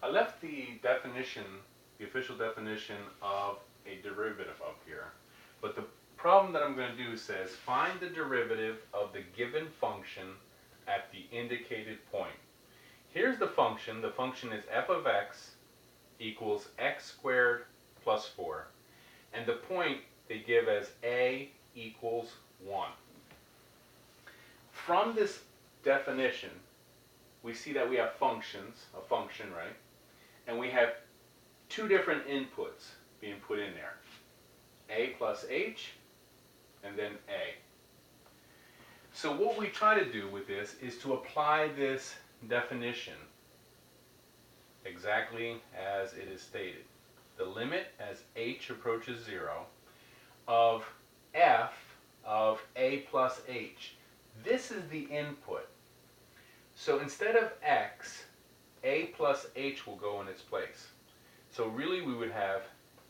I left the definition, the official definition of a derivative up here. But the problem that I'm going to do says find the derivative of the given function at the indicated point. Here's the function. The function is f of x equals x squared plus 4. And the point they give as a equals 1. From this definition, we see that we have functions, a function, right? And we have two different inputs being put in there. A plus h, and then a. So what we try to do with this is to apply this definition exactly as it is stated. The limit as h approaches 0 of f of a plus h. This is the input. So instead of x, a plus h will go in its place. So really we would have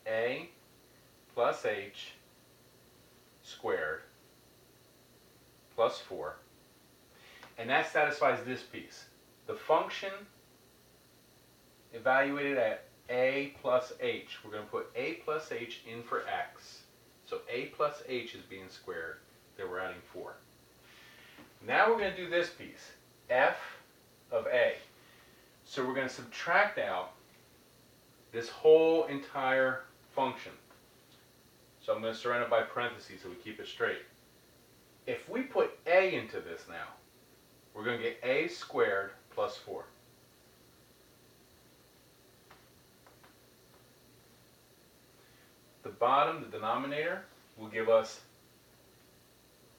a plus h squared plus 4. And that satisfies this piece. The function evaluated at a plus h. We're going to put a plus h in for x. So a plus h is being squared. There we're adding 4. Now we're going to do this piece. F of a. So we're going to subtract out this whole entire function. So I'm going to surround it by parentheses so we keep it straight. If we put a into this now, we're going to get a squared plus 4. The bottom, the denominator, will give us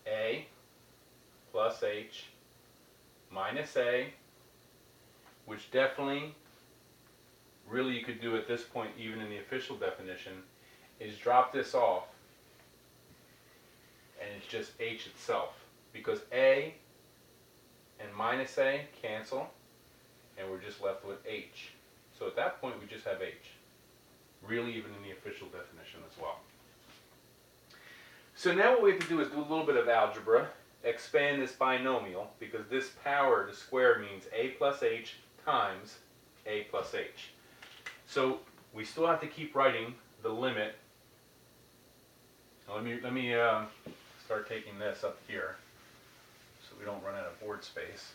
a plus h minus a, which definitely, really you could do at this point, even in the official definition, is drop this off and it's just h itself, because a and minus a cancel and we're just left with h. So at that point we just have h, really even in the official definition as well. So now what we have to do is do a little bit of algebra, expand this binomial, because this power to square means a plus h times a plus h. So we still have to keep writing the limit. Now let me start taking this up here so we don't run out of board space.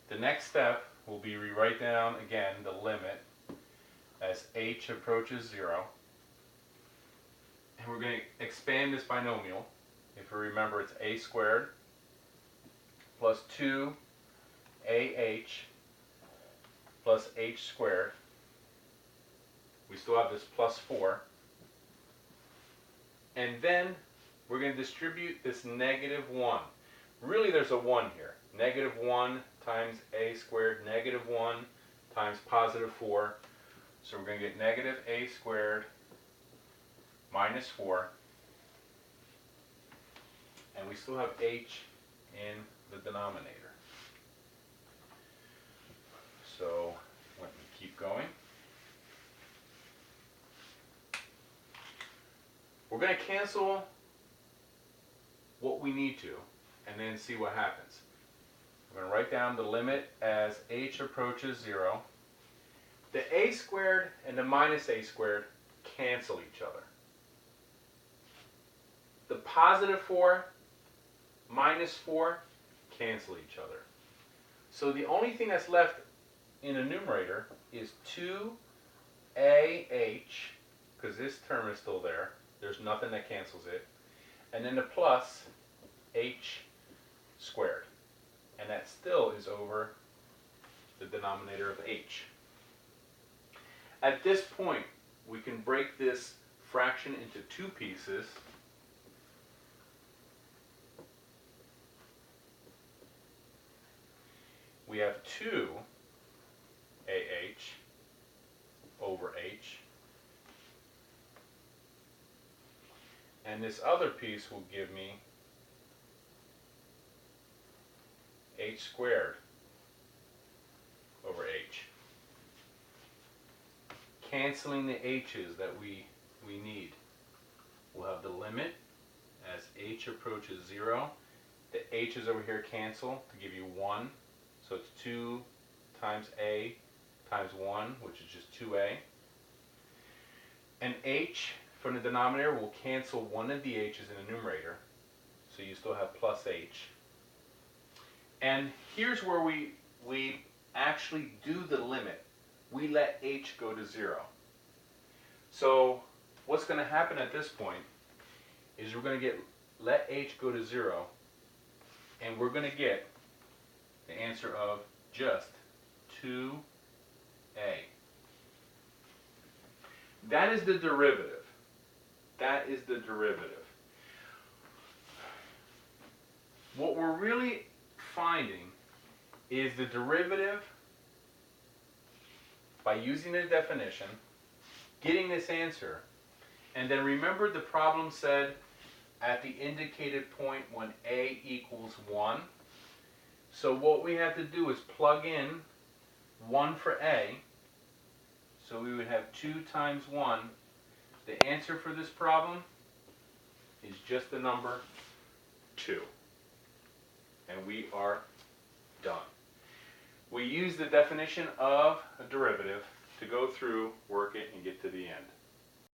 The next step will be rewrite down again the limit as h approaches 0. And we're going to expand this binomial. If you remember, it's a squared plus 2ah plus h squared. We still have this plus 4. And then we're going to distribute this negative 1. Really there's a 1 here. Negative 1 times a squared, negative 1 times positive 4. So we're going to get negative a squared minus 4. And we still have h in the denominator. So let me keep going. We're going to cancel what we need to and then see what happens. I'm going to write down the limit as h approaches 0. The a squared and the minus a squared cancel each other. The positive 4 minus 4 cancel each other. So the only thing that's left in the numerator is 2ah, because this term is still there. There's nothing that cancels it. And then the plus h squared. And that still is over the denominator of h. At this point, we can break this fraction into two pieces. We have 2ah over h. And this other piece will give me h squared over h. Canceling the h's that we need. We'll have the limit as h approaches 0. The h's over here cancel to give you 1. So it's 2 times a times 1, which is just 2a. And h from the denominator will cancel one of the h's in the numerator. So you still have plus h. And here's where we actually do the limit. We let h go to 0. So what's going to happen at this point is we're going to let h go to 0, and we're going to get the answer of just 2a. That is the derivative. That is the derivative. What we're really finding is the derivative by using the definition, getting this answer, and then remember the problem said at the indicated point when a equals 1. So what we have to do is plug in 1 for a. So we would have 2 times 1. The answer for this problem is just the number 2. And we are done. We use the definition of a derivative to go through, work it, and get to the end.